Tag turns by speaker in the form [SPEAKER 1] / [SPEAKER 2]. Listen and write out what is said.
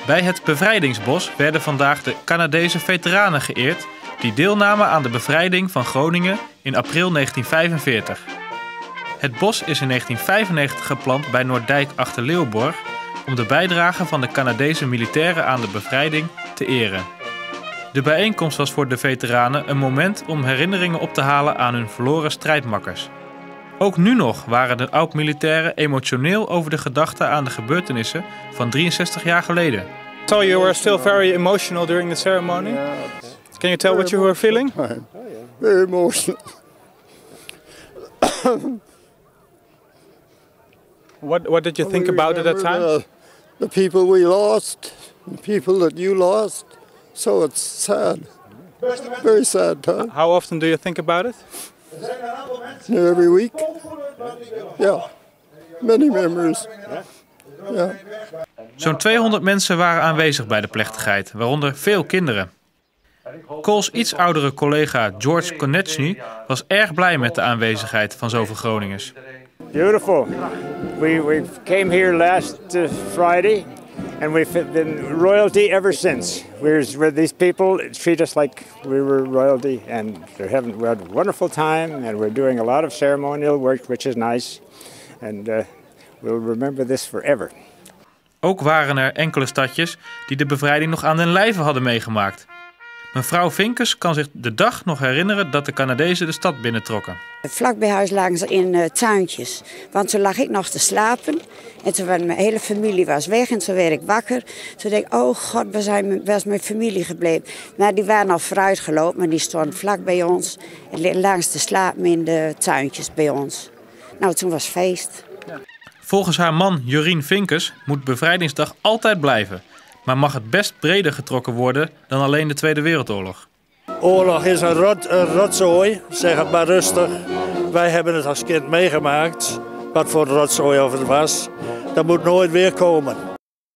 [SPEAKER 1] Bij het Bevrijdingsbos werden vandaag de Canadese veteranen geëerd die deelnamen aan de bevrijding van Groningen in april 1945. Het bos is in 1995 geplant bij Noorddijk achter Leeuwborg om de bijdrage van de Canadese militairen aan de bevrijding te eren. De bijeenkomst was voor de veteranen een moment om herinneringen op te halen aan hun verloren strijdmakkers. Ook nu nog waren de oud-militairen emotioneel over de gedachte aan de gebeurtenissen van 63 jaar geleden.
[SPEAKER 2] So you were still very emotional during the ceremony? Can you tell what you were feeling?
[SPEAKER 3] Very emotional.
[SPEAKER 2] What did you think about it at that time?
[SPEAKER 3] The people we lost, the people that you lost. So it's sad. Very sad time.
[SPEAKER 2] How often do you think about it?
[SPEAKER 3] Every week. Yeah. Many memories. Yeah.
[SPEAKER 1] Zo'n 200 mensen waren aanwezig bij de plechtigheid, waaronder veel kinderen. Cole's iets oudere collega George Konechny was erg blij met de aanwezigheid van zoveel Groningers.
[SPEAKER 4] Beautiful. We came here last Friday and we've been royalty ever since. Where these people treat us like we were royalty and we had a wonderful time and we're doing a lot of ceremonial work which is nice and we'll remember this forever.
[SPEAKER 1] Ook waren er enkele stadjes die de bevrijding nog aan den lijve hadden meegemaakt. Mevrouw Vinkers kan zich de dag nog herinneren dat de Canadezen de stad binnentrokken.
[SPEAKER 5] Vlak bij huis lagen ze in tuintjes, want toen lag ik nog te slapen. En toen was mijn hele familie was weg en toen werd ik wakker. Toen dacht ik, oh god, waar is mijn familie gebleven? Maar die waren al vooruit gelopen, maar die stonden vlak bij ons. En langs te slapen in de tuintjes bij ons. Nou, toen was feest.
[SPEAKER 1] Volgens haar man Jorien Vinkers moet Bevrijdingsdag altijd blijven. Maar mag het best breder getrokken worden dan alleen de Tweede Wereldoorlog.
[SPEAKER 6] Oorlog is een rotzooi, zeg het maar rustig. Wij hebben het als kind meegemaakt, wat voor rotzooi of het was. Dat moet nooit weer komen.